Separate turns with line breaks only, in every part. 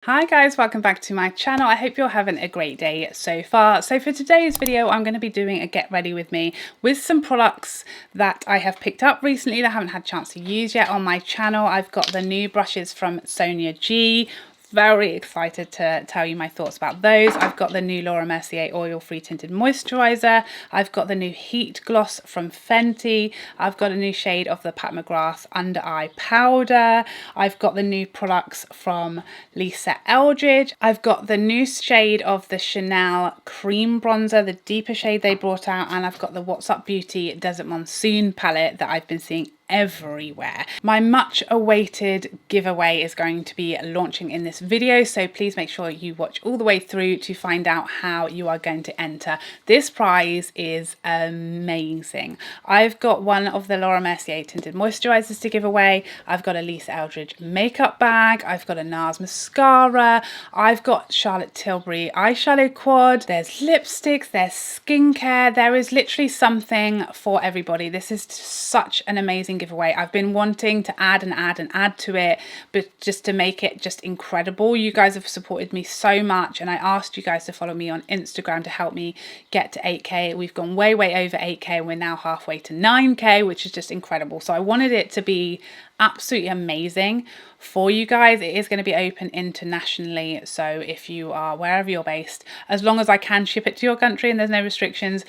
Hi guys, welcome back to my channel. I hope you're having a great day so far. So for today's video, I'm going to be doing a get ready with me with some products that I have picked up recently that I haven't had a chance to use yet on my channel. I've got the new brushes from Sonia G. Very excited to tell you my thoughts about those. I've got the new Mercier oil-free tinted moisturizer. I've got the new heat gloss from Fenty. I've got a new shade of the Pat Mcgrath under eye powder. I've got the new products from Eldridge. I've got the new shade of the Chanel cream bronzer, the deeper shade they brought out, and I've got the Up Beauty Dessert Monsoon palette that I've been seeing everywhere. My much awaited giveaway is going to be launching in this video, so please make sure you watch all the way through to find out how you are going to enter. This prize is amazing. I've got one of the Laura Mercier tinted moisturizers to give away. I've got a Eldridge makeup bag. I've got a NARS mascara. I've got Charlotte Tilbury eyeshadow quad. There's lipsticks, there's skincare. There is literally something for everybody. This is such an amazing giveaway. I've been wanting to add to it, but just to make it just incredible. You guys have supported me so much, and I asked you guys to follow me on Instagram to help me get to 8k. We've gone way over 8k. We're now halfway to 9k, which is just incredible. So I wanted it to be absolutely amazing for you guys. It is going to be open internationally, so if you are wherever you're based, as long as I can ship it to your country and there's no restrictions,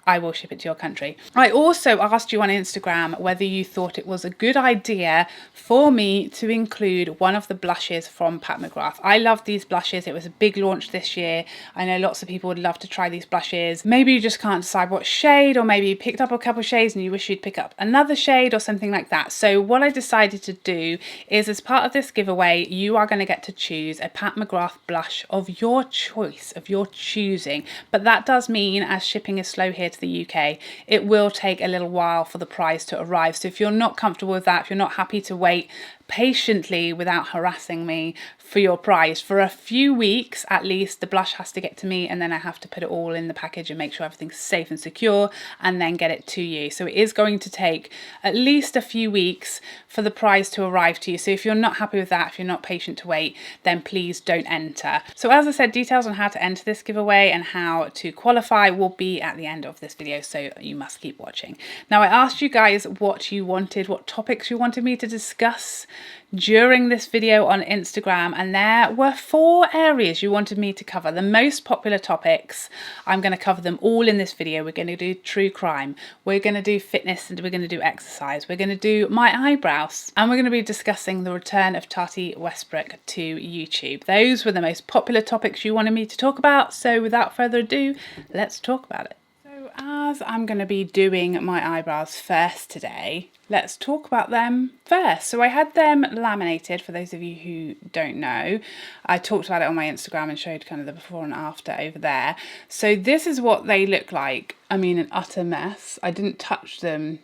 I will ship it to your country. I also asked you on Instagram whether you thought it was a good idea for me to include one of the blushes from Pat Mcgrath. I love these blushes. It was a big launch this year. I know lots of people would love to try these blushes. Maybe you just can't decide what shade, or maybe you picked up a couple shades and you wish you'd pick up another shade or something like that. So what I decided to do is, as part of this giveaway, you are going to get to choose a Pat Mcgrath blush of your choice, of your choosing. But that does mean, as shipping is slow here to the UK, it will take a little while for the prize to arrive. So if you're not comfortable with that, if you're not happy to wait patiently without harassing me for your prize for a few weeks at least, the blush has to get to me, and then I have to put it all in the package and make sure everything's safe and secure, and then get it to you. So it is going to take at least a few weeks for the prize to arrive to you. So if you're not happy with that, if you're not patient to wait, then please don't enter. So as I said, details on how to enter this giveaway and how to qualify will be at the end of this video, so you must keep watching. Now, I asked you guys what you wanted, what topics you wanted me to discuss during this video on Instagram, and there were 4 areas you wanted me to cover. The most popular topics, I'm going to cover them all in this video. We're going to do true crime, we're going to do fitness, and we're going to do exercise, we're going to do my eyebrows, and we're going to be discussing the return of Tati Westbrook to YouTube. Those were the most popular topics you wanted me to talk about, so without further ado, let's talk about it. So as I'm going to be doing my eyebrows first today, let's talk about them first. So I had them laminated, for those of you who don't know. I talked about it on my Instagram and showed kind of the before and after over there. So this is what they look like. I mean, an utter mess. I didn't touch them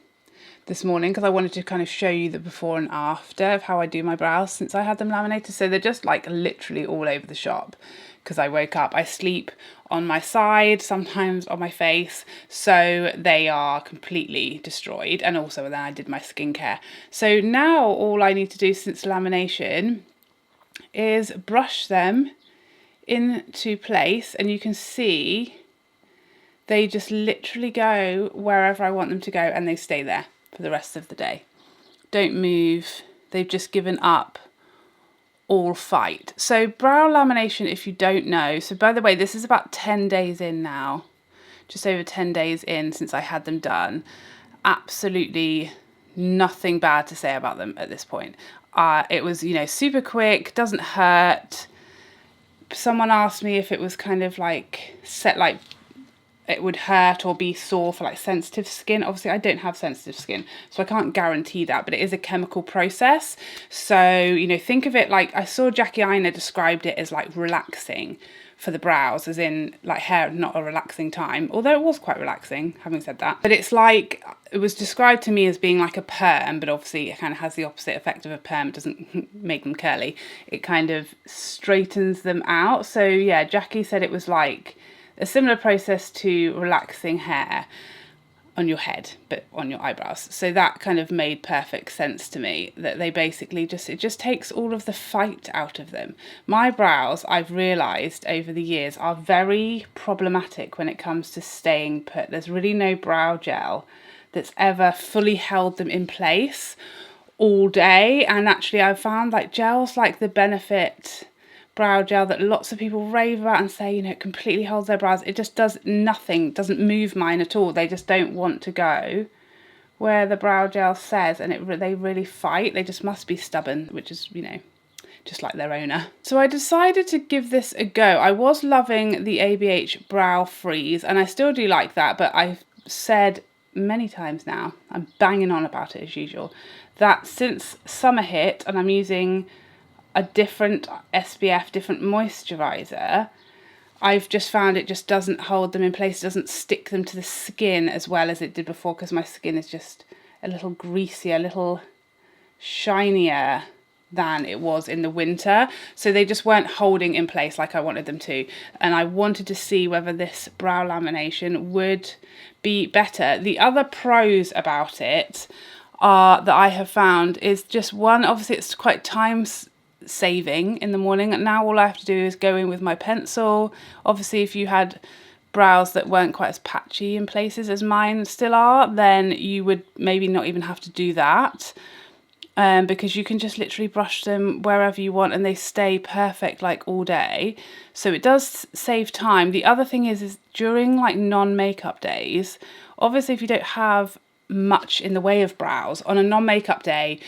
this morning because I wanted to kind of show you the before and after of how I do my brows since I had them laminated. So they're just like literally all over the shop because I woke up. I sleep on my side, sometimes on my face, so they are completely destroyed. And also then I did my skincare. So now all I need to do since lamination is brush them into place, and you can see they just literally go wherever I want them to go, and they stay there for the rest of the day. Don't move. They've just given up all fight. So brow lamination, if you don't know, so by the way, this is about 10 days in now, just over 10 days in since I had them done. Absolutely nothing bad to say about them at this point. It was, you know, super quick, doesn't hurt. Someone asked me if it was kind of like set, like it would hurt or be sore for like sensitive skin. Obviously I don't have sensitive skin, so I can't guarantee that, but it is a chemical process. So, you know, think of it like, I saw Jackie Aina described it as like relaxing for the brows, as in like hair, not a relaxing time, although it was quite relaxing, having said that. But it's like, it was described to me as being like a perm, but obviously it kind of has the opposite effect of a perm. It doesn't make them curly. It kind of straightens them out. So yeah, Jackie said it was like a similar process to relaxing hair. on your head, but on your eyebrows. So that kind of made perfect sense to me, that they basically it just takes all of the fight out of them. My brows, I've realised over the years, are very problematic when it comes to staying put. There's really no brow gel that's ever fully held them in place all day. And actually I've found like gels like the Benefit brow gel that lots of people rave about and say, you know, it completely holds their brows. It just does nothing, doesn't move mine at all. They just don't want to go where the brow gel says, and they really fight. They just must be stubborn, which is, you know, just like their owner. So I decided to give this a go. I was loving the ABH Brow Freeze, and I still do like that, but I've said many times now, I'm banging on about it as usual, that since summer hit and I'm using a different SPF, different moisturiser, I've just found it just doesn't hold them in place, doesn't stick them to the skin as well as it did before, because my skin is just a little greasier, a little shinier than it was in the winter. So they just weren't holding in place like I wanted them to. And I wanted to see whether this brow lamination would be better. The other pros about it are, that I have found, is just one, obviously it's quite time saving in the morning, and now all I have to do is go in with my pencil. Obviously if you had brows that weren't quite as patchy in places as mine still are, then you would maybe not even have to do that, because you can just literally brush them wherever you want and they stay perfect like all day. So it does save time. The other thing is during like non-makeup days, obviously if you don't have much in the way of brows on a non-makeup day,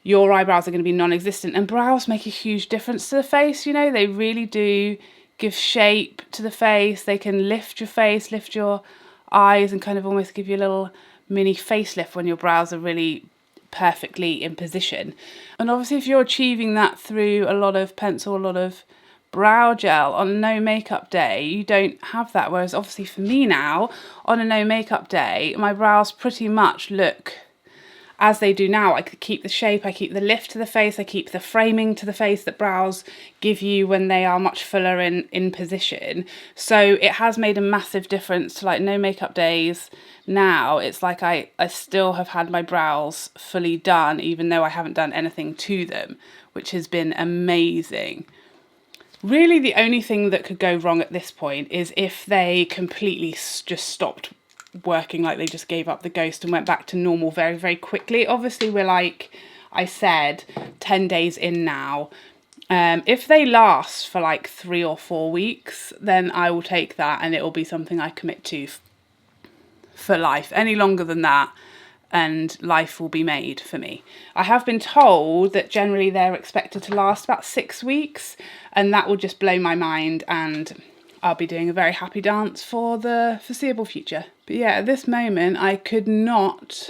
your eyebrows are going to be non-existent, and brows make a huge difference to the face. You know, they really do give shape to the face. They can lift your face, lift your eyes, and kind of almost give you a little mini facelift when your brows are really perfectly in position. And obviously if you're achieving that through a lot of pencil, a lot of brow gel on a no makeup day, you don't have that. Whereas obviously for me now, on a no makeup day, my brows pretty much look as they do now. I could keep the shape, I keep the lift to the face, I keep the framing to the face that brows give you when they are much fuller in position. So it has made a massive difference to like no makeup days. Now it's like I still have had my brows fully done, even though I haven't done anything to them, which has been amazing. Really the only thing that could go wrong at this point is if they completely just stopped working, like they just gave up the ghost and went back to normal very, very quickly. Obviously we're, like I said, 10 days in now. If they last for like 3 or 4 weeks, then I will take that and it will be something I commit to for life. Any longer than that and life will be made for me. I have been told that generally they're expected to last about 6 weeks, and that will just blow my mind, and I'll be doing a very happy dance for the foreseeable future. But yeah, at this moment, I could not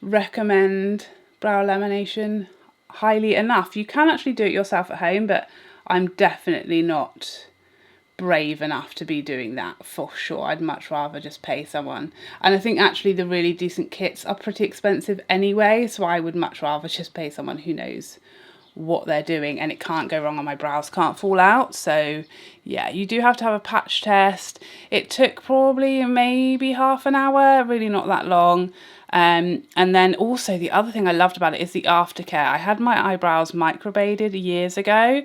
recommend brow lamination highly enough. You can actually do it yourself at home, but I'm definitely not brave enough to be doing that for sure. I'd much rather just pay someone. And I think actually the really decent kits are pretty expensive anyway, so I would much rather just pay someone who knows what they're doing, and it can't go wrong, and my brows can't fall out. So yeah, you do have to have a patch test. It took probably maybe half an hour, really not that long. And then also the other thing I loved about it is the aftercare. I had my eyebrows microbladed years ago,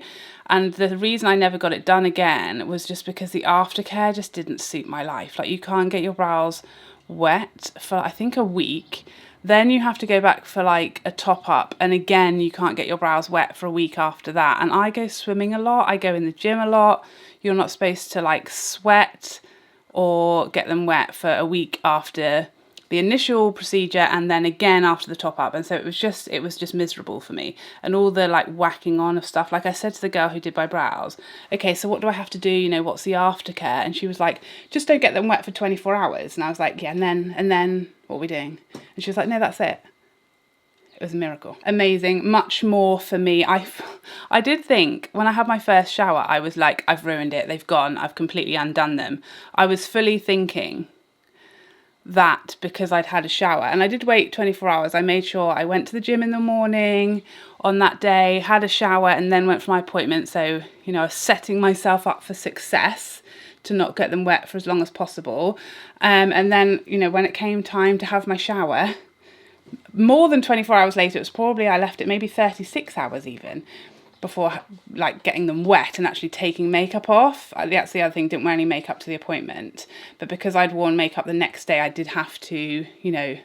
and the reason I never got it done again was just because the aftercare just didn't suit my life. Like, you can't get your brows wet for I think a week. Then you have to go back for like a top up, and again you can't get your brows wet for a week after that. And I go swimming a lot, I go in the gym a lot. You're not supposed to like sweat or get them wet for a week after the initial procedure, and then again after the top up. And so it was just miserable for me, and all the like whacking on of stuff. Like I said to the girl who did my brows, okay, so what do I have to do, you know, what's the aftercare? And she was like, just don't get them wet for 24 hours. And I was like, yeah, and then what are we doing? And she was like, no, that's it. It was a miracle. Amazing. Much more for me. I did think when I had my first shower, I was like, I've ruined it, they've gone, I've completely undone them. I was fully thinking that because I'd had a shower, and I did wait 24 hours. I made sure I went to the gym in the morning on that day, had a shower, and then went for my appointment. So, you know, I was setting myself up for success to not get them wet for as long as possible. And then, you know, when it came time to have my shower, more than 24 hours later, it was probably, I left it maybe 36 hours even before like getting them wet and actually taking makeup off. That's the other thing, didn't wear any makeup to the appointment, but because I'd worn makeup the next day, I did have to, you know,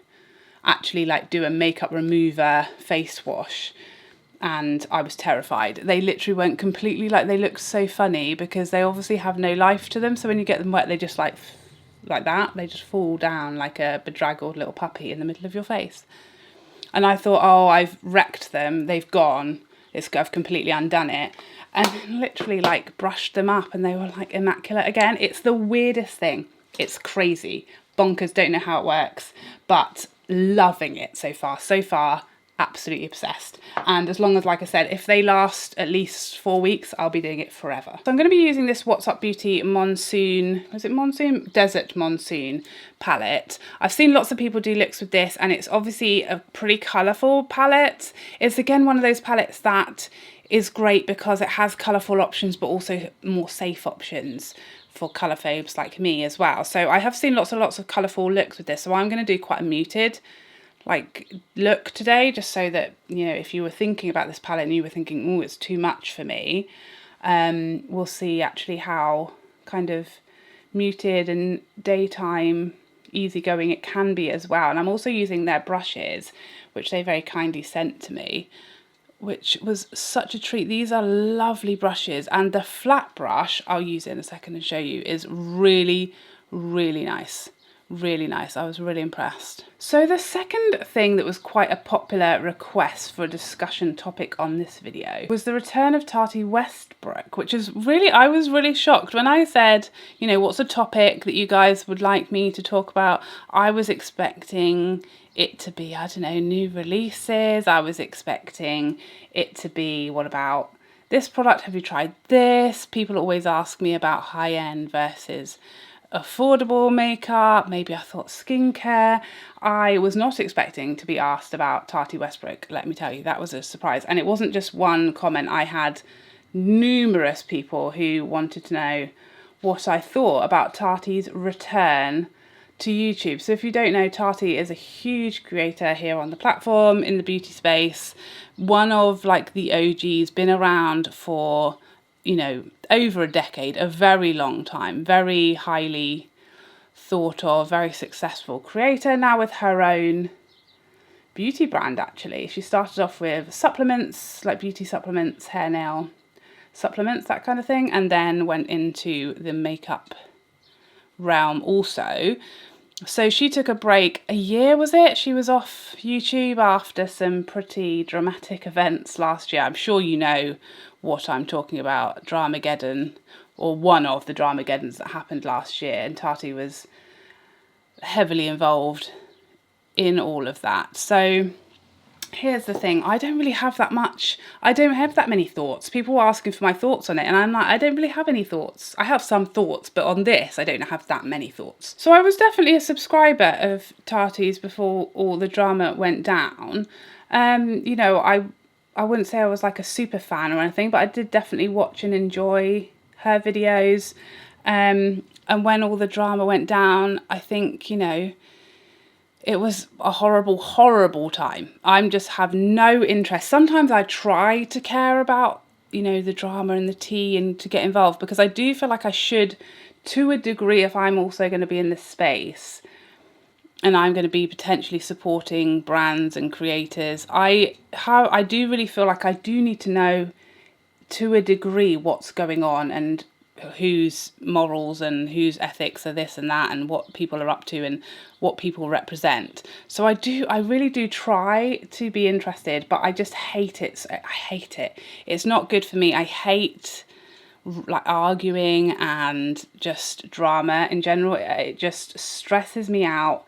actually like do a makeup remover face wash, and I was terrified. They literally went completely, like, they looked so funny because they obviously have no life to them, so when you get them wet, they just like that, they just fall down like a bedraggled little puppy in the middle of your face. And I thought, oh, I've wrecked them, they've gone, I've completely undone it, and literally like brushed them up and they were like immaculate again. It's the weirdest thing. It's crazy, bonkers, don't know how it works, but loving it so far. So far, absolutely obsessed. And as long as, like I said, if they last at least 4 weeks, I'll be doing it forever. So I'm going to be using this Up Beauty Monsoon, was it Monsoon? Desert Monsoon palette. I've seen lots of people do looks with this, and it's obviously a pretty colourful palette. It's again one of those palettes that is great because it has colourful options, but also more safe options for colour phobes like me as well. So I have seen lots of colourful looks with this. So I'm going to do quite a muted like look today, just so that, you know, if you were thinking about this palette and you were thinking, oh, it's too much for me, we'll see actually how kind of muted and daytime easygoing it can be as well. And I'm also using their brushes, which they very kindly sent to me, which was such a treat. These are lovely brushes, and the flat brush I'll use in a second and show you is really, really nice. Really nice. I was really impressed. So the second thing that was quite a popular request for a discussion topic on this video was the return of Tati Westbrook, which is really, I was really shocked when I said, you know, what's a topic that you guys would like me to talk about? I was expecting it to be, I don't know, new releases. I was expecting it to be, what about this product? Have you tried this? People always ask me about high-end versus affordable makeup. Maybe I thought skincare. I was not expecting to be asked about Tati Westbrook, let me tell you. That was a surprise. And it wasn't just one comment. I had numerous people who wanted to know what I thought about Tati's return to YouTube. So if you don't know, Tati is a huge creator here on the platform in the beauty space. One of like the OGs, been around for, you know, over a decade, a very long time, very highly thought of, very successful creator, now with her own beauty brand actually. She started off with supplements, like beauty supplements, hair, nail supplements, that kind of thing, and then went into the makeup realm also. So she took a break, a year was it? She was off YouTube after some pretty dramatic events last year. I'm sure you know what I'm talking about, Dramageddon, or one of the Dramageddons that happened last year, and Tati was heavily involved in all of that. So here's the thing, I don't really have that much, I don't have that many thoughts. People were asking for my thoughts on it, and I'm like, I don't really have any thoughts. I have some thoughts, but on this, I don't have that many thoughts. So I was definitely a subscriber of Tati's before all the drama went down. You know, I wouldn't say I was like a super fan or anything, but I did definitely watch and enjoy her videos. And when all the drama went down, I think, you know, it was a horrible, horrible time. I just have no interest. Sometimes I try to care about, you know, the drama and the tea and to get involved, because I do feel like I should, to a degree, if I'm also going to be in this space and I'm going to be potentially supporting brands and creators. I do really feel like I do need to know, to a degree, what's going on and whose morals and whose ethics are this and that, and what people are up to and what people represent. So I really do try to be interested, but I just hate it. I hate it. It's not good for me. I hate like arguing and just drama in general. It just stresses me out.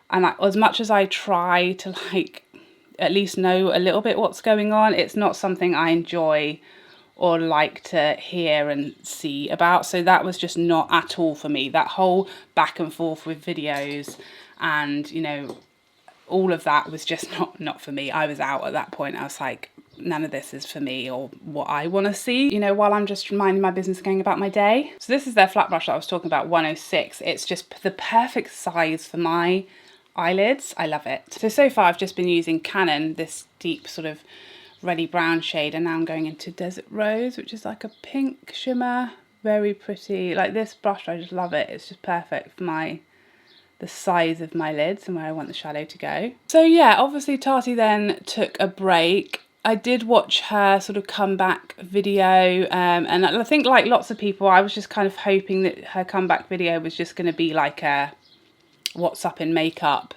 And as much as I try to like at least know a little bit what's going on, it's not something I enjoy or like to hear and see about. So that was just not at all for me. That whole back and forth with videos and, you know, all of that was just not for me. I was out at that point. I was like, none of this is for me or what I want to see, you know, while I'm just minding my business going about my day. So this is their flat brush that I was talking about, 106. It's just the perfect size for my eyelids. I love it. So far I've just been using Canon, this deep sort of reddy brown shade, and now I'm going into Desert Rose, which is like a pink shimmer. Very pretty. Like this brush, I just love it. It's just perfect for the size of my lids and where I want the shadow to go. So yeah, obviously Tati then took a break. I did watch her sort of comeback video, and I think like lots of people, I was just kind of hoping that her comeback video was just going to be like a what's up in makeup,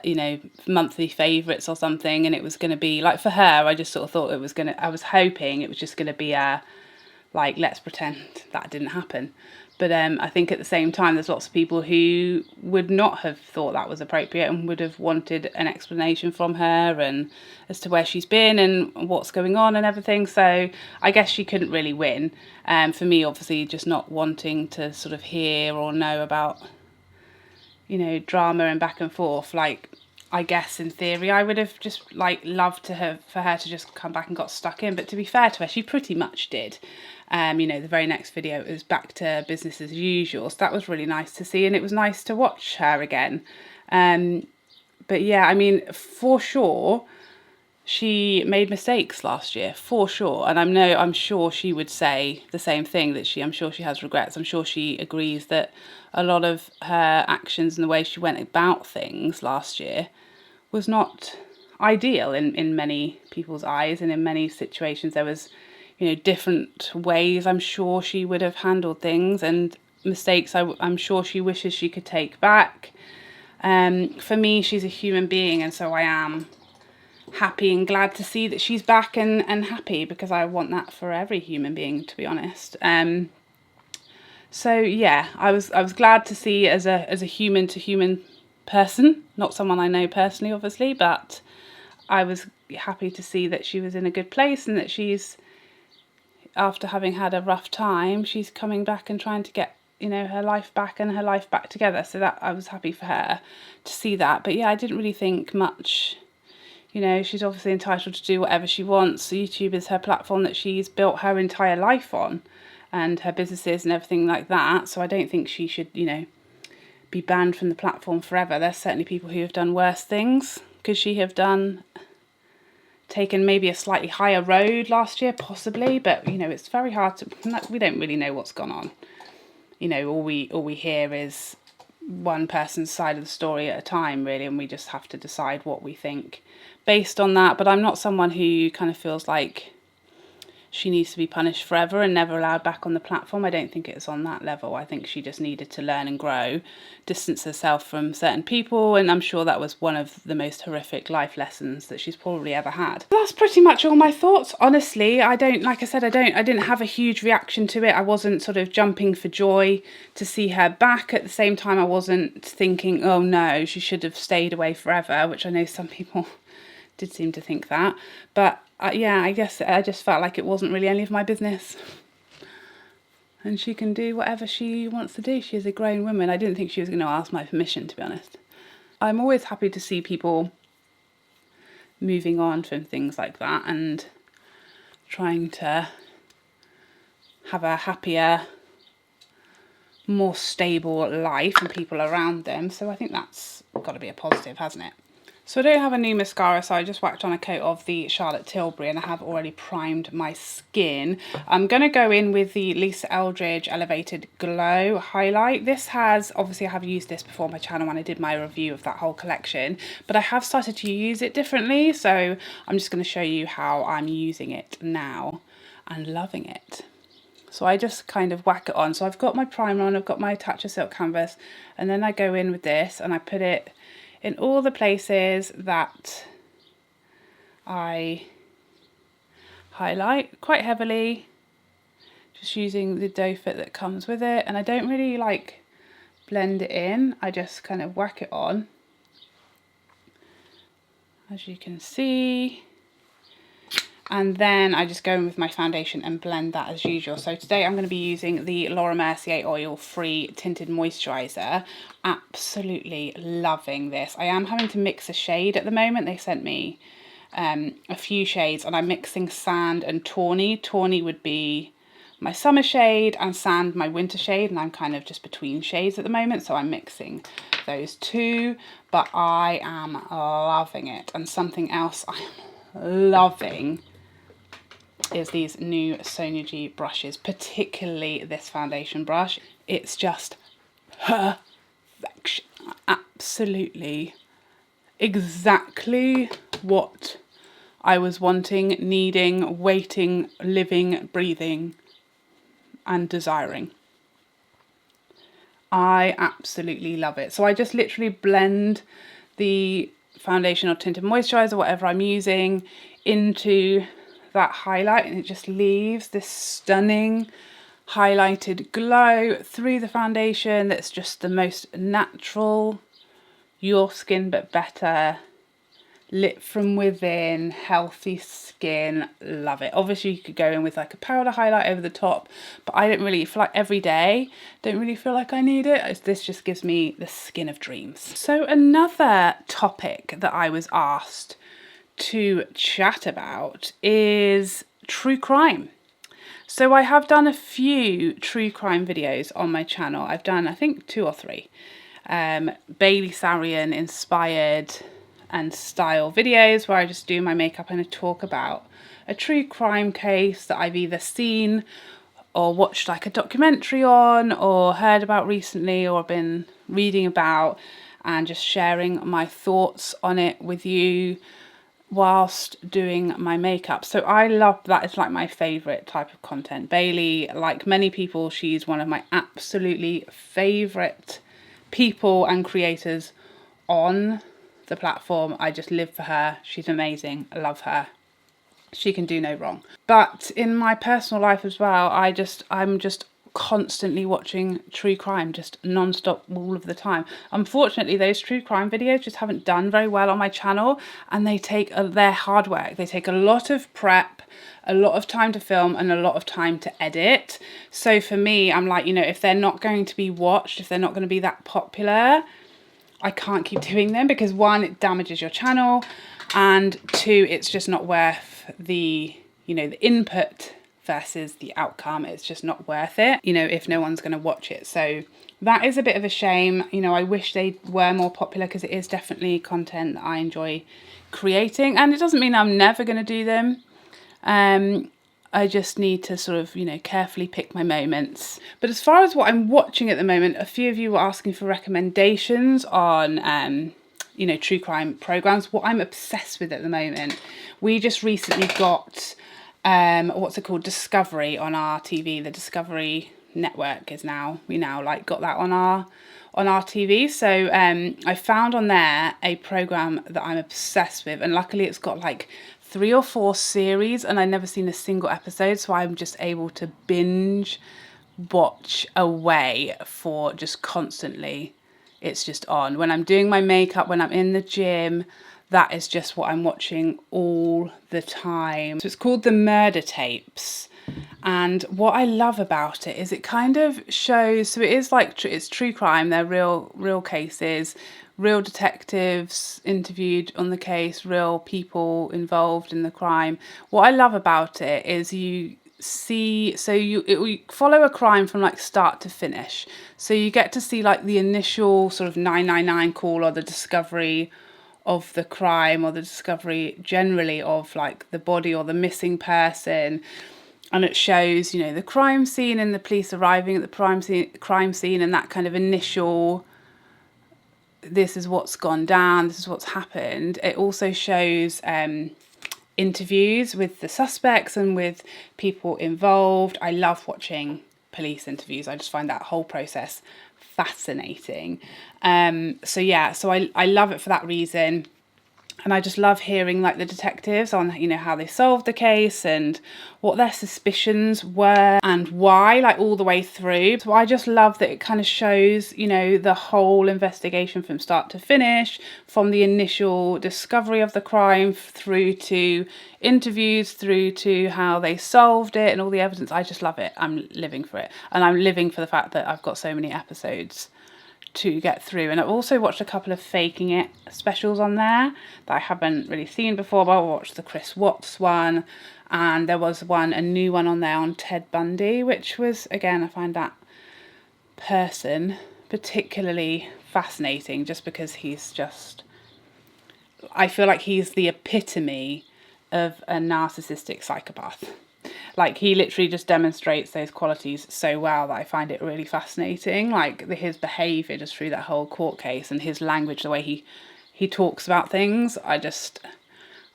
you know, monthly favourites or something, and it was going to be like, for her, I just sort of thought it was going to, I was hoping it was just going to be a like, let's pretend that didn't happen. But I think at the same time, there's lots of people who would not have thought that was appropriate and would have wanted an explanation from her and as to where she's been and what's going on and everything. So I guess she couldn't really win. For me, obviously, just not wanting to sort of hear or know about, you know, drama and back and forth. Like, I guess in theory, I would have just like loved to have for her to just come back and got stuck in. But to be fair to her, she pretty much did. You know, the very next video it was back to business as usual. So that was really nice to see, and it was nice to watch her again. But yeah, I mean, for sure, she made mistakes last year, for sure. And I'm sure she would say the same thing, that I'm sure she has regrets. I'm sure she agrees that a lot of her actions and the way she went about things last year was not ideal in many people's eyes, and in many situations there was, you know, different ways I'm sure she would have handled things, and mistakes I'm sure she wishes she could take back. For me, she's a human being, and so I am happy and glad to see that she's back and happy, because I want that for every human being, to be honest. So yeah, I was glad to see as a human to human person, not someone I know personally, obviously, but I was happy to see that she was in a good place, and that she's, after having had a rough time, she's coming back and trying to get, you know, her life back and her life back together. So that I was happy for her to see that. But yeah, I didn't really think much. You know, she's obviously entitled to do whatever she wants. YouTube is her platform that she's built her entire life on, and her businesses and everything like that. So I don't think she should, you know, be banned from the platform forever. There's certainly people who have done worse things. Could she have taken maybe a slightly higher road last year? Possibly, but you know, it's very hard to, we don't really know what's gone on. You know, all we hear is one person's side of the story at a time, really, and we just have to decide what we think based on that. But I'm not someone who kind of feels like she needs to be punished forever and never allowed back on the platform. I don't think it's on that level. I think she just needed to learn and grow, distance herself from certain people, and I'm sure that was one of the most horrific life lessons that she's probably ever had. That's pretty much all my thoughts. Honestly, I didn't have a huge reaction to it. I wasn't sort of jumping for joy to see her back. At the same time, I wasn't thinking, oh no, she should have stayed away forever, which I know some people did seem to think that. But yeah, I guess I just felt like it wasn't really any of my business. And she can do whatever she wants to do. She is a grown woman. I didn't think she was going to ask my permission, to be honest. I'm always happy to see people moving on from things like that and trying to have a happier, more stable life and people around them. So I think that's got to be a positive, hasn't it? So I don't have a new mascara, so I just whacked on a coat of the Charlotte Tilbury, and I have already primed my skin. I'm going to go in with the Lisa Eldridge Elevated Glow highlight. This has, obviously I have used this before on my channel when I did my review of that whole collection, but I have started to use it differently, so I'm just going to show you how I'm using it now and loving it. So I just kind of whack it on. So I've got my primer on, I've got my Tatcha Silk Canvas, and then I go in with this and I put it in all the places that I highlight quite heavily, just using the doe foot that comes with it. And I don't really like blend it in, I just kind of whack it on, as you can see. And then I just go in with my foundation and blend that as usual. So today I'm going to be using the Laura Mercier oil-free tinted moisturiser. Absolutely loving this. I am having to mix a shade at the moment. They sent me a few shades, and I'm mixing Sand and Tawny. Tawny would be my summer shade and Sand my winter shade, and I'm kind of just between shades at the moment, so I'm mixing those two, but I am loving it. And something else I'm loving is these new Sonia G brushes, particularly this foundation brush. It's just perfection, absolutely exactly what I was wanting, needing, waiting, living, breathing and desiring. I absolutely love it. So I just literally blend the foundation or tinted moisturizer, whatever I'm using, into that highlight, and it just leaves this stunning highlighted glow through the foundation that's just the most natural, your skin but better, lit from within, healthy skin. Love it. Obviously you could go in with like a powder highlight over the top, but I don't really feel like every day, don't really feel like I need it. This just gives me the skin of dreams. So another topic that I was asked to chat about is true crime. So I have done a few true crime videos on my channel. I've done, I think, 2 or 3 Bailey Sarian inspired and style videos where I just do my makeup and I talk about a true crime case that I've either seen or watched like a documentary on or heard about recently or been reading about, and just sharing my thoughts on it with you whilst doing my makeup. So I love that. It's like my favorite type of content. Bailey, like many people, she's one of my absolutely favorite people and creators on the platform. I just live for her. She's amazing. I love her. She can do no wrong. But in my personal life as well, I'm just constantly watching true crime, just non-stop all of the time. Unfortunately, those true crime videos just haven't done very well on my channel, and they're hard work. They take a lot of prep, a lot of time to film, and a lot of time to edit. So for me, I'm like, you know, if they're not going to be watched, if they're not going to be that popular, I can't keep doing them, because 1, it damages your channel, and 2, it's just not worth the, you know, the input versus the outcome. It's just not worth it, you know, if no one's going to watch it. So that is a bit of a shame. You know, I wish they were more popular, because it is definitely content that I enjoy creating, and it doesn't mean I'm never going to do them. I just need to sort of, you know, carefully pick my moments. But as far as what I'm watching at the moment, a few of you were asking for recommendations on you know, true crime programs. What I'm obsessed with at the moment, we just recently got what's it called, Discovery on our TV. The Discovery network is now, we now like got that on our TV. So I found on there a program that I'm obsessed with, and luckily it's got like 3 or 4 series, and I've never seen a single episode, so I'm just able to binge watch away for just constantly. It's just on when I'm doing my makeup, when I'm in the gym. That is just what I'm watching all the time. So it's called The Murder Tapes. And what I love about it is it kind of shows, so it is like, it's true crime. They're real cases, real detectives interviewed on the case, real people involved in the crime. What I love about it is you see, so we follow a crime from like start to finish. So you get to see like the initial sort of 999 call, or the discovery of the crime, or the discovery generally of like the body or the missing person. And it shows, you know, the crime scene and the police arriving at the crime scene and that kind of initial, this is what's gone down, this is what's happened. It also shows interviews with the suspects and with people involved. I love watching police interviews. I just find that whole process fascinating. So yeah, so I love it for that reason. And I just love hearing like the detectives on, you know, how they solved the case and what their suspicions were and why, like all the way through. So I just love that it kind of shows, you know, the whole investigation from start to finish, from the initial discovery of the crime through to interviews, through to how they solved it and all the evidence. I just love it. I'm living for it. And I'm living for the fact that I've got so many episodes to get through. And I've also watched a couple of Faking It specials on there that I haven't really seen before, but I watched the Chris Watts one, and there was a new one on there on Ted Bundy, which was, again, I find that person particularly fascinating just because he's just, I feel like he's the epitome of a narcissistic psychopath. Like, he literally just demonstrates those qualities so well that I find it really fascinating. Like, his behaviour just through that whole court case, and his language, the way he talks about things.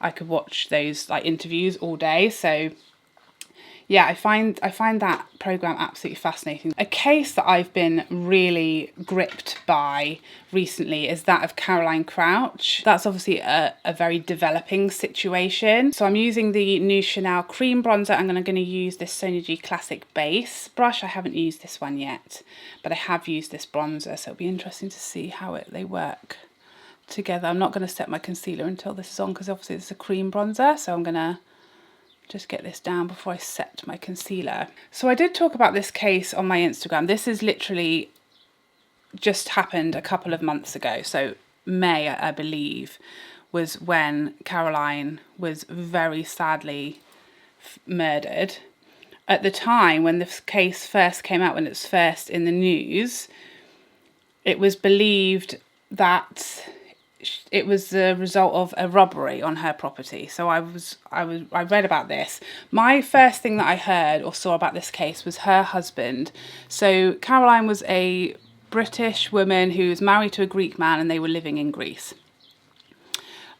I could watch those like interviews all day. So yeah, I find that programme absolutely fascinating. A case that I've been really gripped by recently is that of Caroline Crouch. That's obviously a very developing situation. So I'm using the new Chanel cream bronzer. I'm going to use this Sonia G Classic base brush. I haven't used this one yet, but I have used this bronzer, so it'll be interesting to see how they work together. I'm not going to set my concealer until this is on, because obviously it's a cream bronzer, so I'm going to just get this down before I set my concealer. So I did talk about this case on my Instagram. This is literally just happened a couple of months ago. So May, I believe, was when Caroline was very sadly murdered. At the time when this case first came out, when it was first in the news, it was believed that it was the result of a robbery on her property. So I read about this. My first thing that I heard or saw about this case was her husband. So Caroline was a British woman who was married to a Greek man, and they were living in Greece.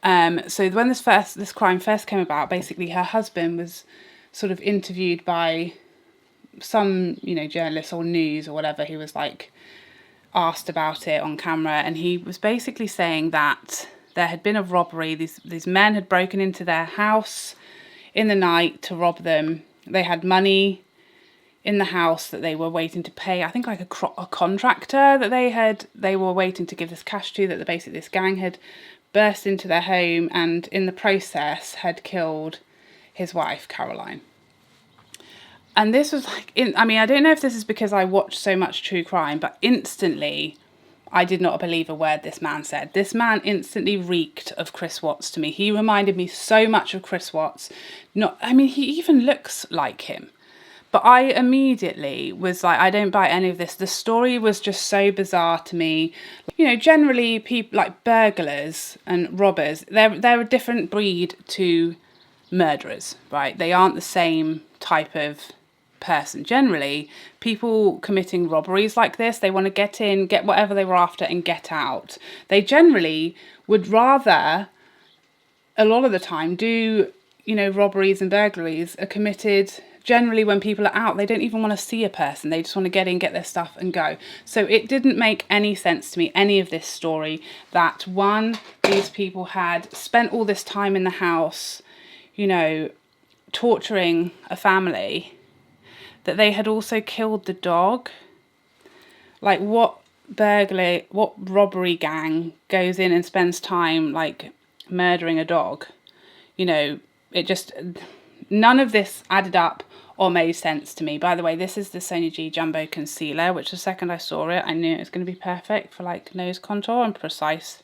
So when this crime first came about, basically her husband was sort of interviewed by some, journalist or news or whatever. He was like asked about it on camera, and he was basically saying that there had been a robbery. These men had broken into their house in the night to rob them. They had money in the house that they were waiting to pay, I think like a contractor that they were waiting to give this cash to, that basically this gang had burst into their home and in the process had killed his wife, Caroline. And this was like, I don't know if this is because I watched so much true crime, but instantly I did not believe a word this man said. This man instantly reeked of Chris Watts to me. He reminded me so much of Chris Watts. He even looks like him. But I immediately was like, I don't buy any of this. The story was just so bizarre to me. Generally people like burglars and robbers, they're a different breed to murderers, right? They aren't the same type of person. Generally, people committing robberies like this, they want to get in, get whatever they were after and get out. They generally would rather, a lot of the time, do, robberies and burglaries are committed generally when people are out. They don't even want to see a person. They just want to get in, get their stuff and go. So it didn't make any sense to me, any of this story, that one, these people had spent all this time in the house, torturing a family, that they had also killed the dog. Like, what robbery gang goes in and spends time like murdering a dog? None of this added up or made sense to me. By the way, this is the Sonia G Jumbo Concealer, which the second I saw it, I knew it was going to be perfect for like nose contour and precise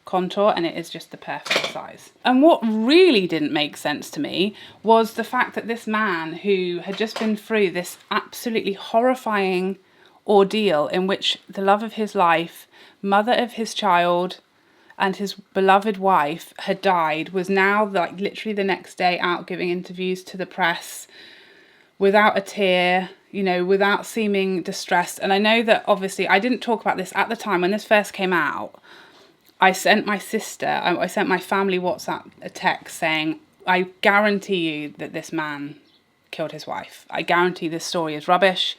contour, and it is just the perfect size. And what really didn't make sense to me was the fact that this man, who had just been through this absolutely horrifying ordeal in which the love of his life, mother of his child, and his beloved wife had died, was now like literally the next day out giving interviews to the press without a tear, without seeming distressed. And I know that obviously I didn't talk about this at the time when this first came out. I sent my sister, I sent my family WhatsApp a text saying, I guarantee you that this man killed his wife. I guarantee this story is rubbish.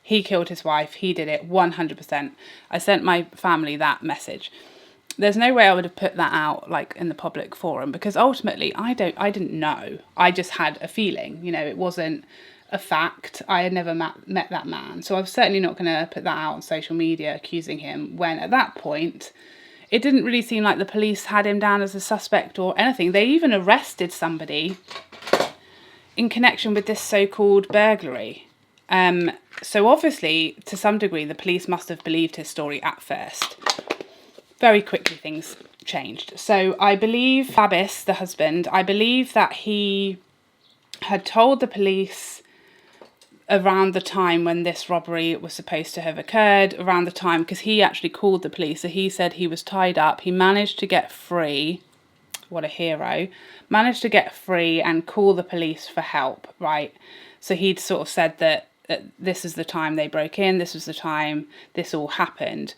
He killed his wife. He did it 100%. I sent my family that message. There's no way I would have put that out like in the public forum, because ultimately I didn't know. I just had a feeling, it wasn't a fact. I had never met that man. So I was certainly not going to put that out on social media accusing him, when at that point it didn't really seem like the police had him down as a suspect or anything. They even arrested somebody in connection with this so-called burglary. So obviously, to some degree, the police must have believed his story at first. Very quickly things changed. So I believe Babis, the husband, I believe that he had told the police around the time when this robbery was supposed to have occurred, around the time, because he actually called the police. So he said he was tied up. He managed to get free. What a hero. Managed to get free and call the police for help, right? So he'd sort of said that this is the time they broke in, this was the time this all happened.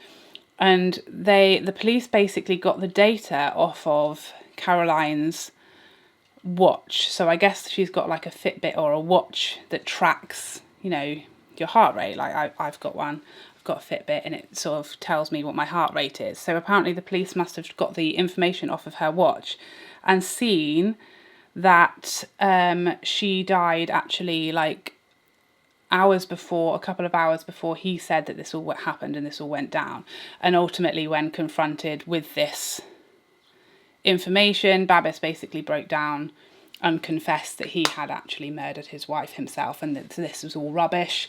And the police basically got the data off of Caroline's watch. So I guess she's got like a Fitbit or a watch that tracks, you know, your heart rate. Like I've got one. I've got a Fitbit and it sort of tells me what my heart rate is. So apparently the police must have got the information off of her watch and seen that she died actually like hours before, a couple of hours before he said that this all happened and this all went down. And ultimately, when confronted with this information, Babis basically broke down and confessed that he had actually murdered his wife himself and that this was all rubbish,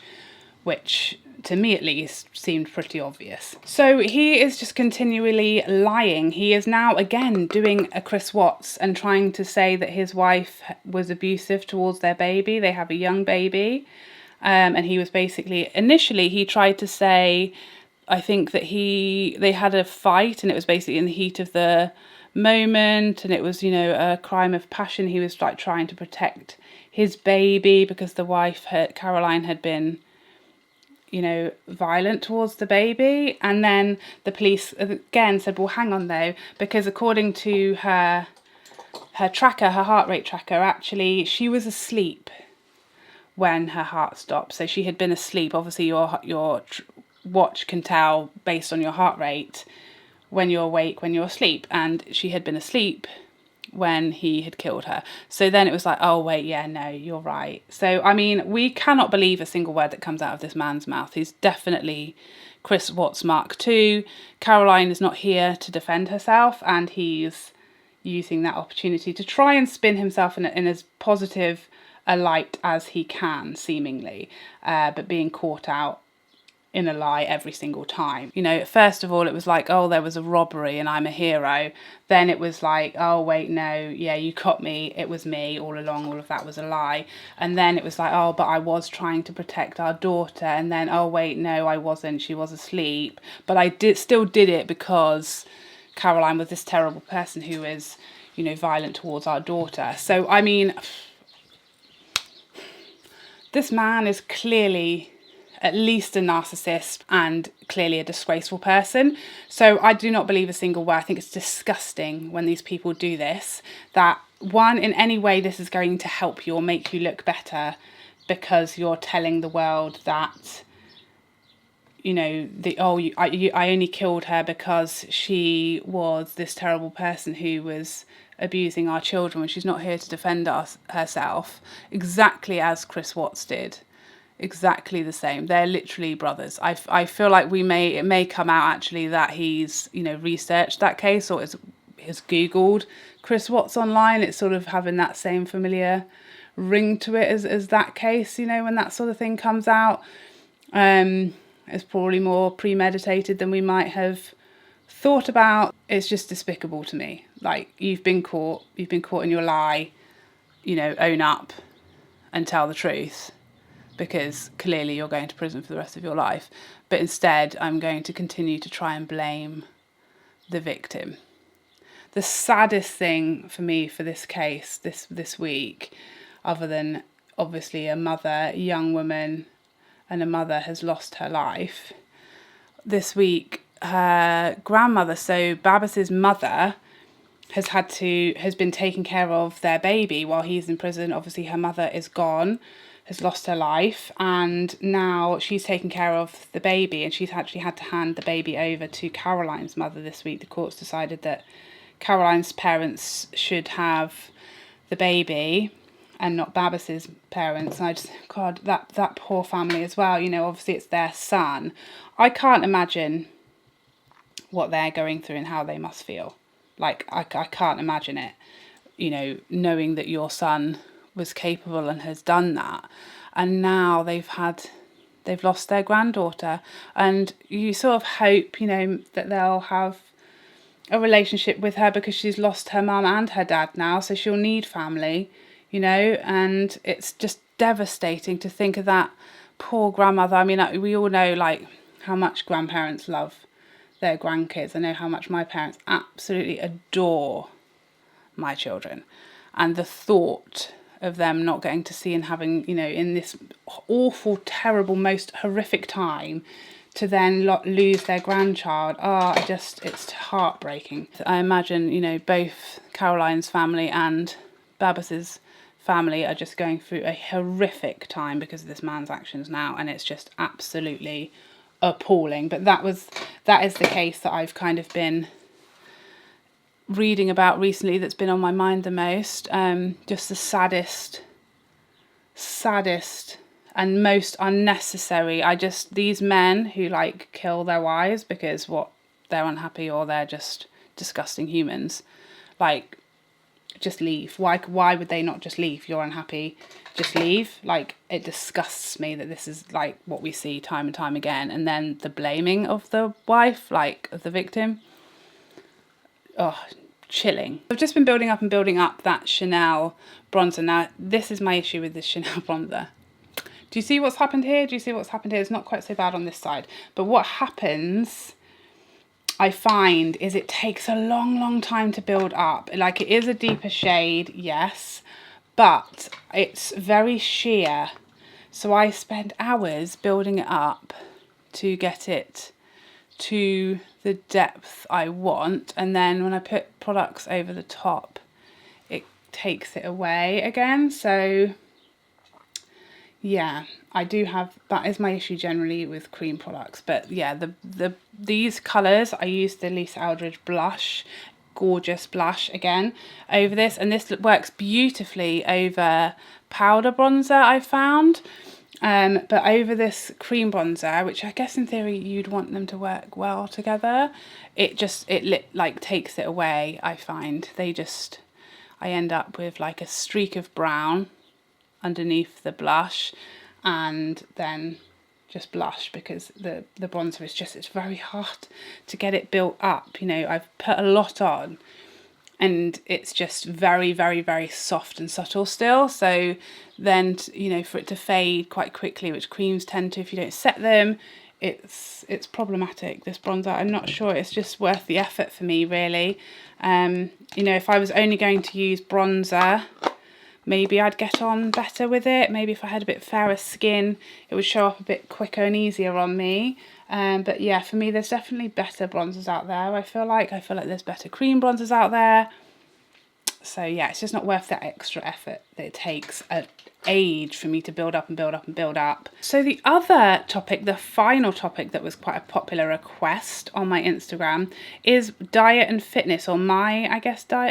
which to me at least seemed pretty obvious. So he is just continually lying. He is now again doing a Chris Watts and trying to say that his wife was abusive towards their baby. They have a young baby. And he was basically, initially he tried to say, I think that they had a fight and it was basically in the heat of the moment and it was, you know, a crime of passion. He was like trying to protect his baby because the wife, Caroline, had been, you know, violent towards the baby. And then the police again said, well, hang on though, because according to her tracker, her heart rate tracker, actually she was asleep when her heart stopped. So she had been asleep. Obviously your watch can tell based on your heart rate when you're awake, when you're asleep, and she had been asleep when he had killed her. So then it was like, oh wait, yeah, no, you're right. So I mean, we cannot believe a single word that comes out of this man's mouth. He's definitely Chris Watts Mark II. Caroline is not here to defend herself, and he's using that opportunity to try and spin himself in as positive a light as he can, seemingly, but being caught out in a lie every single time. You know, first of all, it was like, oh, there was a robbery and I'm a hero. Then it was like, oh, wait, no, yeah, you caught me. It was me all along. All of that was a lie. And then it was like, oh, but I was trying to protect our daughter. And then, oh, wait, no, I wasn't. She was asleep. But I still did it because Caroline was this terrible person who is, you know, violent towards our daughter. So, I mean, this man is clearly at least a narcissist and clearly a disgraceful person. So I do not believe a single word. I think it's disgusting when these people do this, that one, in any way this is going to help you or make you look better because you're telling the world that, you know, I only killed her because she was this terrible person who was abusing our children when she's not here to defend us herself, exactly as Chris Watts did. Exactly the same. They're literally brothers. I feel like it may come out actually that he's, you know, researched that case or has Googled Chris Watts online. It's sort of having that same familiar ring to it as that case, you know, when that sort of thing comes out. It's probably more premeditated than we might have thought about. It's just despicable to me. Like, you've been caught in your lie, you know, own up and tell the truth, because clearly you're going to prison for the rest of your life. But instead, I'm going to continue to try and blame the victim. The saddest thing for me for this case this week, other than obviously a young woman, and a mother has lost her life, this week, her grandmother, so Babis's mother, has been taking care of their baby while he's in prison. Obviously her mother is gone, has lost her life, and now she's taking care of the baby, and she's actually had to hand the baby over to Caroline's mother this week. The court's decided that Caroline's parents should have the baby and not Babis's parents. And I just, God, that poor family as well, you know, obviously it's their son. I can't imagine what they're going through and how they must feel. Like, I can't imagine it, you know, knowing that your son was capable and has done that. And now they've had they've lost their granddaughter, and you sort of hope, you know, that they'll have a relationship with her because she's lost her mum and her dad now, so she'll need family, you know. And it's just devastating to think of that poor grandmother. I mean, we all know like how much grandparents love their grandkids. I know how much my parents absolutely adore my children, and the thought of them not getting to see and having, you know, in this awful, terrible, most horrific time, to then lose their grandchild. It's heartbreaking. I imagine, you know, both Caroline's family and Babas's family are just going through a horrific time because of this man's actions now, and it's just absolutely appalling. But that is the case that I've kind of been reading about recently, that's been on my mind the most. Just the saddest and most unnecessary. These men who like kill their wives because they're unhappy or they're just disgusting humans, like, just leave. Why would they not just leave? You're unhappy, just leave. Like, it disgusts me that this is like what we see time and time again. And then the blaming of the wife, like of the victim. Oh, chilling. I've just been building up that Chanel bronzer. Now, this is my issue with this Chanel bronzer. Do you see what's happened here? It's not quite so bad on this side. But what happens, I find, is it takes a long time to build up. Like, it is a deeper shade, yes, but it's very sheer. So I spend hours building it up to get it to the depth I want, and then when I put products over the top, it takes it away again. So yeah, I do have, that is my issue generally with cream products. But yeah, these colours, I used the Lisa Eldridge blush, gorgeous blush again over this, and this works beautifully over powder bronzer, I found. But over this cream bronzer, which I guess in theory you'd want them to work well together, it takes it away. I find I end up with like a streak of brown underneath the blush, and then just blush, because the bronzer is just, it's very hard to get it built up. You know, I've put a lot on, and it's just very soft and subtle still. So then, you know, for it to fade quite quickly, which creams tend to if you don't set them, it's problematic, this bronzer. I'm not sure it's just worth the effort for me, really. You know, if I was only going to use bronzer, maybe I'd get on better with it. Maybe if I had a bit fairer skin, it would show up a bit quicker and easier on me. But yeah, for me, there's definitely better bronzers out there. I feel like there's better cream bronzers out there. So yeah, it's just not worth that extra effort that it takes an age for me to build up. So the other topic, the final topic that was quite a popular request on my Instagram, is diet and fitness, or diet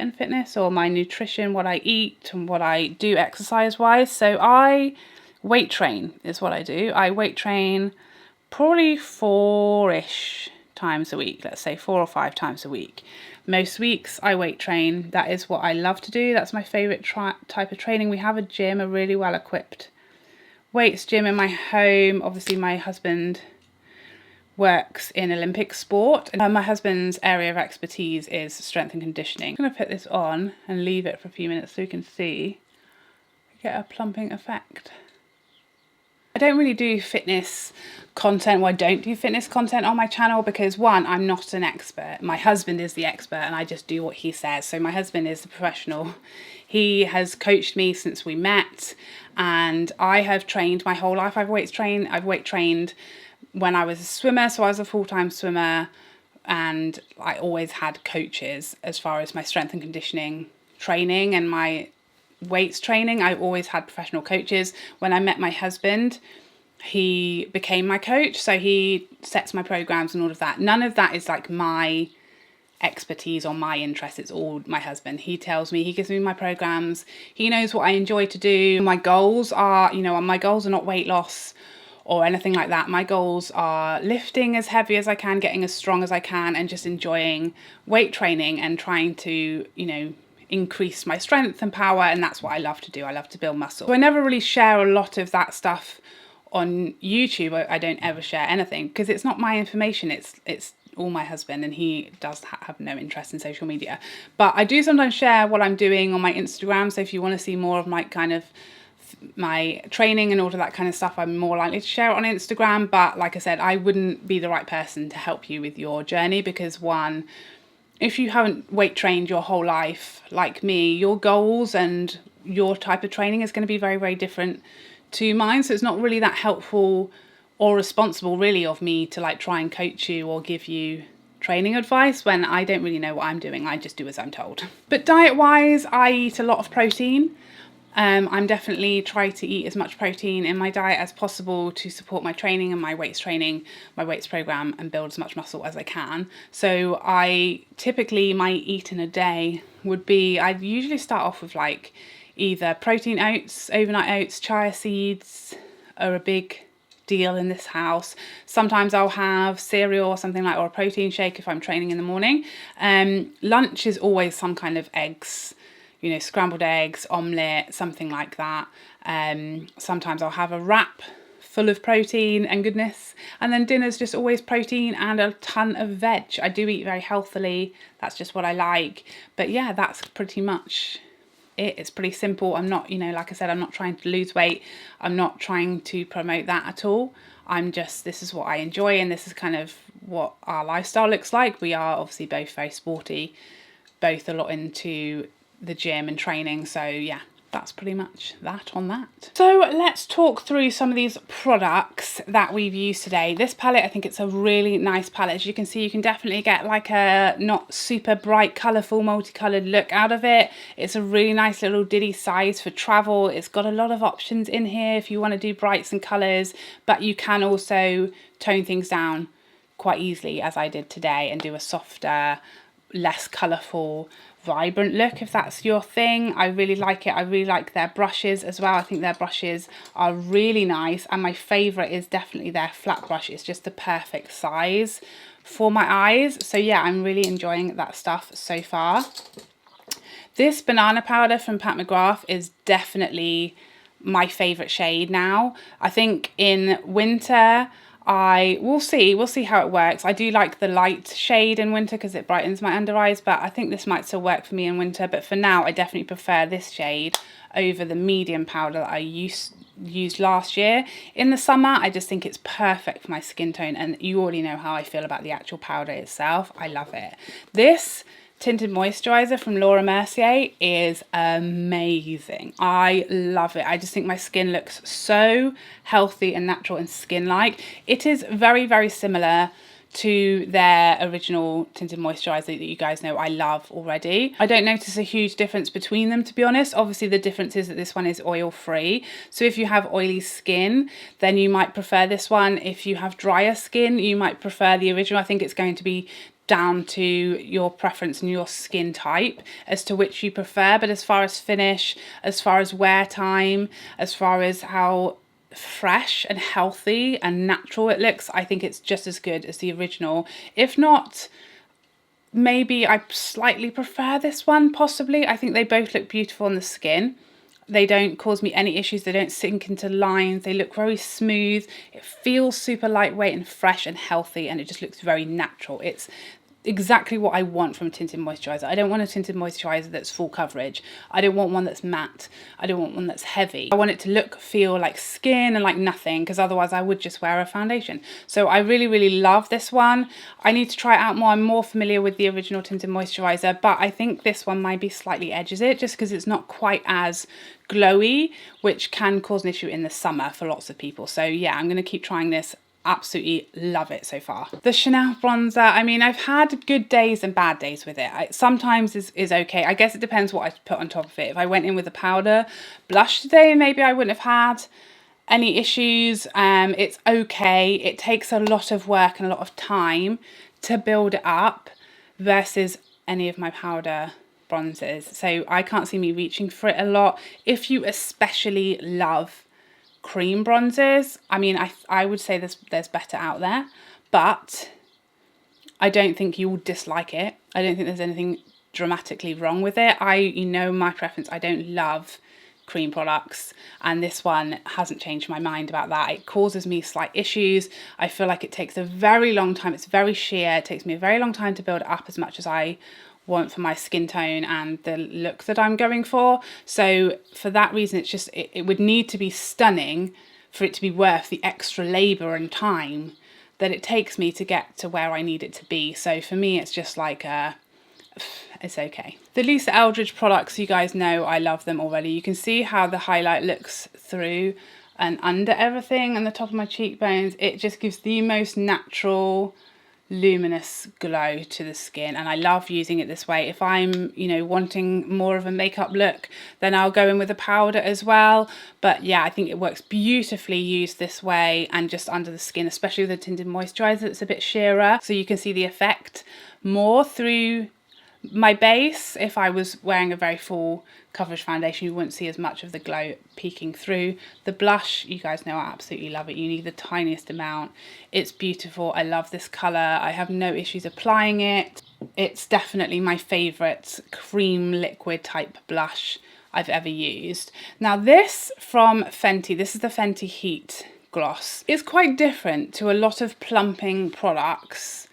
and fitness, or my nutrition, what I eat and what I do exercise wise. So I weight train is what I do. I weight train probably 4-ish times a week, let's say 4 or 5 times a week. Most weeks I weight train. That is what I love to do. That's my favourite type of training. We have a gym, a really well equipped weights gym in my home. Obviously my husband works in Olympic sport, and my husband's area of expertise is strength and conditioning. I'm going to put this on and leave it for a few minutes so you can see. Get a plumping effect. I don't really do fitness content, I don't do fitness content on my channel because, one, I'm not an expert. My husband is the expert and I just do what he says. So my husband is the professional. He has coached me since we met, and I have trained my whole life. I've weight trained when I was a swimmer, so I was a full-time swimmer, and I always had coaches as far as my strength and conditioning training and my weights training. I always had professional coaches. When I met my husband, he became my coach, so he sets my programs and all of that. None of that is like my expertise or my interest. It's all my husband. He tells me, he gives me my programs, he knows what I enjoy to do. My goals are, my goals are not weight loss or anything like that. My goals are lifting as heavy as I can, getting as strong as I can, and just enjoying weight training and trying to, increase my strength and power. And that's what I love to do. I love to build muscle. So I never really share a lot of that stuff on YouTube, I don't ever share anything because it's not my information. It's all my husband, and he does have no interest in social media. But I do sometimes share what I'm doing on my Instagram. So if you want to see more of my kind of my training and all of that kind of stuff, I'm more likely to share it on Instagram. But like I said, I wouldn't be the right person to help you with your journey because, one, if you haven't weight trained your whole life like me, your goals and your type of training is going to be very, very different to mine. So it's not really that helpful or responsible really of me to like try and coach you or give you training advice when I don't really know what I'm doing. I just do as I'm told. But diet wise, I eat a lot of protein. I'm definitely trying to eat as much protein in my diet as possible to support my training and my weights program, and build as much muscle as I can. So I typically, my eat in a day would be, I'd usually start off with like either protein oats, overnight oats, chia seeds are a big deal in this house. Sometimes I'll have cereal or something like, or a protein shake if I'm training in the morning. Lunch is always some kind of eggs, you know, scrambled eggs, omelette, something like that. Sometimes I'll have a wrap full of protein and goodness. And then dinner's just always protein and a ton of veg. I do eat very healthily. That's just what I like. But yeah, that's pretty much it. It's pretty simple. I'm not, you know, like I said, I'm not trying to lose weight. I'm not trying to promote that at all. I'm just, this is what I enjoy, and this is kind of what our lifestyle looks like. We are obviously both very sporty, both a lot into the gym and training. So yeah, that's pretty much that on that. So let's talk through some of these products that we've used today. This palette, I think it's a really nice palette. As you can see, you can definitely get like a not super bright, colourful, multicolored look out of it. It's a really nice little diddy size for travel. It's got a lot of options in here if you want to do brights and colours, but you can also tone things down quite easily, as I did today, and do a softer, less colourful, vibrant look if that's your thing. I really like it. I really like their brushes as well. I think their brushes are really nice, and my favourite is definitely their flat brush. It's just the perfect size for my eyes. So yeah, I'm really enjoying that stuff so far. This banana powder from Pat Mcgrath is definitely my favourite shade now. I think in winter, we'll see how it works. I do like the light shade in winter because it brightens my under eyes, but I think this might still work for me in winter. But for now, I definitely prefer this shade over the medium powder that I used last year. In the summer, I just think it's perfect for my skin tone, and you already know how I feel about the actual powder itself. I love it. This tinted moisturizer from Laura Mercier is amazing. I love it. I just think my skin looks so healthy and natural and skin-like. It is very, very similar to their original tinted moisturizer that you guys know I love already. I don't notice a huge difference between them, to be honest. Obviously, the difference is that this one is oil-free. So if you have oily skin, then you might prefer this one. If you have drier skin, you might prefer the original. I think it's going to be down to your preference and your skin type as to which you prefer. But as far as finish, as far as wear time, as far as how fresh and healthy and natural it looks, I think it's just as good as the original. If not, maybe I slightly prefer this one, possibly. I think they both look beautiful on the skin. They don't cause me any issues. They don't sink into lines. They look very smooth. It feels super lightweight and fresh and healthy, and it just looks very natural. It's exactly what I want from a tinted moisturizer. I don't want a tinted moisturizer that's full coverage. I don't want one that's matte. I don't want one that's heavy. I want it to look, feel like skin and like nothing, because otherwise I would just wear a foundation. So I really, really love this one. I need to try it out more. I'm more familiar with the original tinted moisturizer, but I think this one maybe slightly edges it just because it's not quite as glowy, which can cause an issue in the summer for lots of people. So yeah, I'm going to keep trying this. Absolutely love it so far. The Chanel bronzer, I mean, I've had good days and bad days with it. Sometimes is okay. I guess it depends what I put on top of it. If I went in with a powder blush today, maybe I wouldn't have had any issues. It's okay. It takes a lot of work and a lot of time to build it up versus any of my powder bronzers. So I can't see me reaching for it a lot. If you especially love cream bronzers, I mean, I would say there's better out there, but I don't think you will dislike it. I don't think there's anything dramatically wrong with it. You know my preference. I don't love cream products, and this one hasn't changed my mind about that. It causes me slight issues. I feel like it takes a very long time. It's very sheer. It takes me a very long time to build up as much as I want for my skin tone and the look that I'm going for. So for that reason, it's just, it would need to be stunning for it to be worth the extra labor and time that it takes me to get to where I need it to be. So for me, it's just like it's okay. The Lisa Eldridge products, you guys know I love them already. You can see how the highlight looks through and under everything and the top of my cheekbones. It just gives the most natural, luminous glow to the skin, and I love using it this way. If I'm, you know, wanting more of a makeup look, then I'll go in with a powder as well. But yeah, I think it works beautifully used this way and just under the skin, especially with the tinted moisturizer. It's a bit sheerer, so you can see the effect more through my base. If I was wearing a very full coverage foundation, you wouldn't see as much of the glow peeking through. The blush, you guys know I absolutely love it. You need the tiniest amount. It's beautiful. I love this colour. I have no issues applying it. It's definitely my favourite cream liquid type blush I've ever used. Now this from Fenty, this is the Fenty Heat Gloss. It's quite different to a lot of plumping products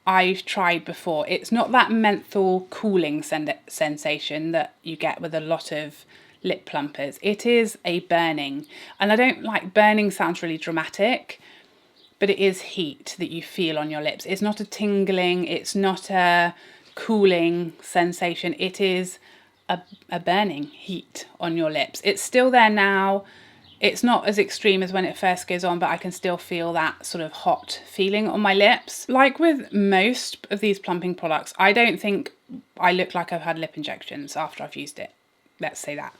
I've tried before. It's not that menthol cooling sensation that you get with a lot of lip plumpers. It is a burning, and I don't like burning, sounds really dramatic, but it is heat that you feel on your lips. It's not a tingling, it's not a cooling sensation. It is a burning heat on your lips. It's still there now. It's not as extreme as when it first goes on, but I can still feel that sort of hot feeling on my lips. Like with most of these plumping products, I don't think I look like I've had lip injections after I've used it. Let's say that.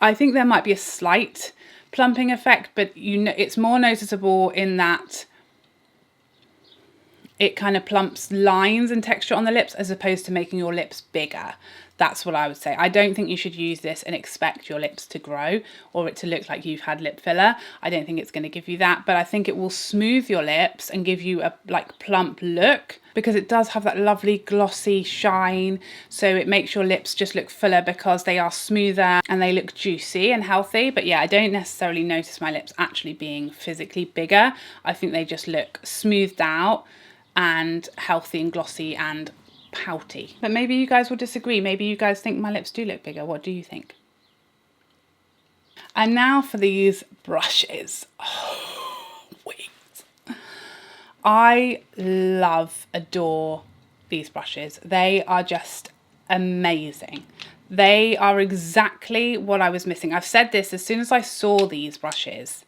I think there might be a slight plumping effect, but you know, it's more noticeable in that it kind of plumps lines and texture on the lips as opposed to making your lips bigger. That's what I would say. I don't think you should use this and expect your lips to grow or it to look like you've had lip filler. I don't think it's going to give you that, but I think it will smooth your lips and give you a like plump look, because it does have that lovely glossy shine. So it makes your lips just look fuller because they are smoother and they look juicy and healthy. But yeah, I don't necessarily notice my lips actually being physically bigger. I think they just look smoothed out and healthy and glossy and pouty. But maybe you guys will disagree. Maybe you guys think my lips do look bigger. What do you think? And now for these brushes. Oh, wait. I adore these brushes. They are just amazing. They are exactly what I was missing. I've said this as soon as I saw these brushes.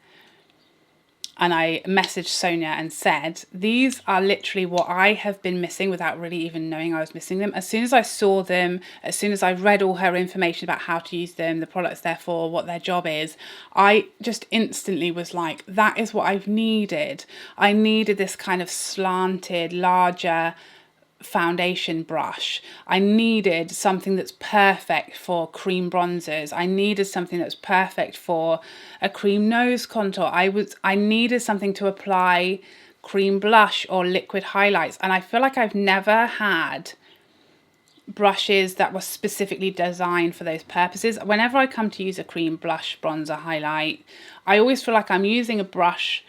And I messaged Sonia and said, these are literally what I have been missing without really even knowing I was missing them. As soon as I saw them, as soon as I read all her information about how to use them, the products they're for, what their job is, I just instantly was like, that is what I've needed. I needed this kind of slanted, larger foundation brush. I needed something that's perfect for cream bronzers. I needed something that's perfect for a cream nose contour. I needed something to apply cream blush or liquid highlights, and I feel like I've never had brushes that were specifically designed for those purposes. Whenever I come to use a cream blush, bronzer, highlight, I always feel like I'm using a brush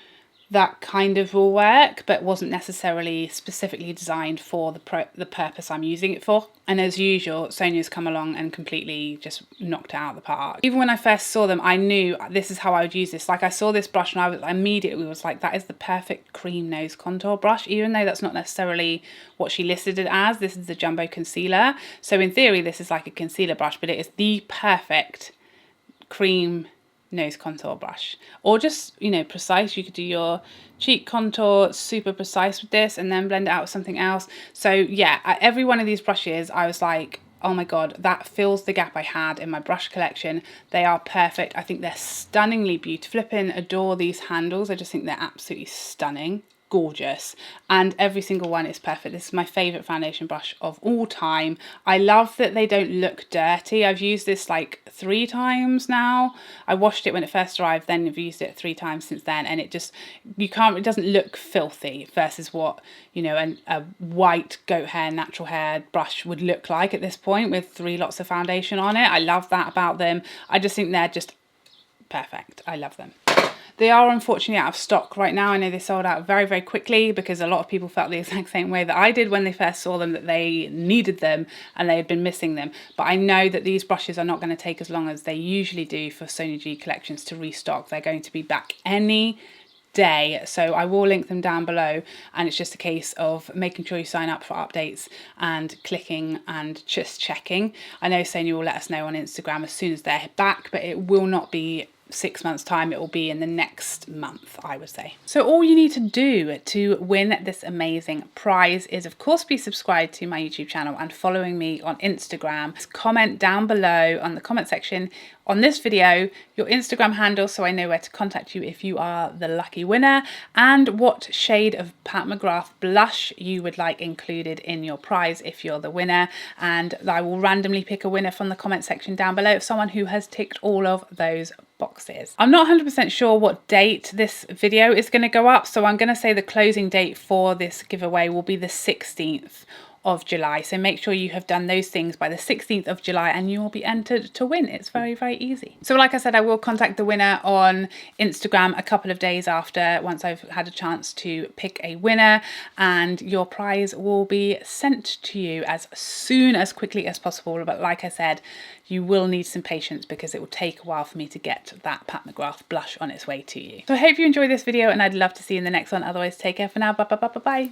that kind of will work, but wasn't necessarily specifically designed for the purpose I'm using it for. And as usual, Sonia's come along and completely just knocked it out of the park. Even when I first saw them, I knew this is how I would use this. Like I saw this brush and I immediately was like, that is the perfect cream nose contour brush, even though that's not necessarily what she listed it as. This is the Jumbo Concealer. So in theory, this is like a concealer brush, but it is the perfect cream nose contour brush, or just, you know, precise. You could do your cheek contour super precise with this and then blend it out with something else. So yeah, every one of these brushes I was like, oh my god, that fills the gap I had in my brush collection. They are perfect. I think they're stunningly beautiful. Flippin' adore these handles. I just think they're absolutely stunning. gorgeous, and every single one is perfect. This is my favorite foundation brush of all time. I love that they don't look dirty. I've used this like 3 times now. I washed it when it first arrived, then I've used it 3 times since then, and it just, it doesn't look filthy versus what, you know, a white goat hair, natural hair brush would look like at this point with 3 lots of foundation on it. I love that about them. I just think they're just perfect. I love them. They are unfortunately out of stock right now. I know they sold out very, very quickly because a lot of people felt the exact same way that I did when they first saw them, that they needed them and they had been missing them. But I know that these brushes are not going to take as long as they usually do for Sonia G collections to restock. They're going to be back any day, so I will link them down below, and it's just a case of making sure you sign up for updates and clicking and just checking. I know Sonia will let us know on Instagram as soon as they're back, but it will not be 6 months time, it will be in the next month, I would say. So all you need to do to win this amazing prize is of course be subscribed to my YouTube channel and following me on Instagram. Comment down below on the comment section on this video your Instagram handle so I know where to contact you if you are the lucky winner, and what shade of Pat Mcgrath blush you would like included in your prize if you're the winner, and I will randomly pick a winner from the comment section down below of someone who has ticked all of those boxes. I'm not 100% sure what date this video is going to go up, so I'm going to say the closing date for this giveaway will be the 16th of July. So make sure you have done those things by the 16th of July and you will be entered to win. It's very, very easy. So like I said, I will contact the winner on Instagram a couple of days after, once I've had a chance to pick a winner, and your prize will be sent to you as soon, as quickly as possible. But like I said, you will need some patience because it will take a while for me to get that Pat Mcgrath blush on its way to you. So I hope you enjoyed this video and I'd love to see you in the next one. Otherwise, take care for now. Bye.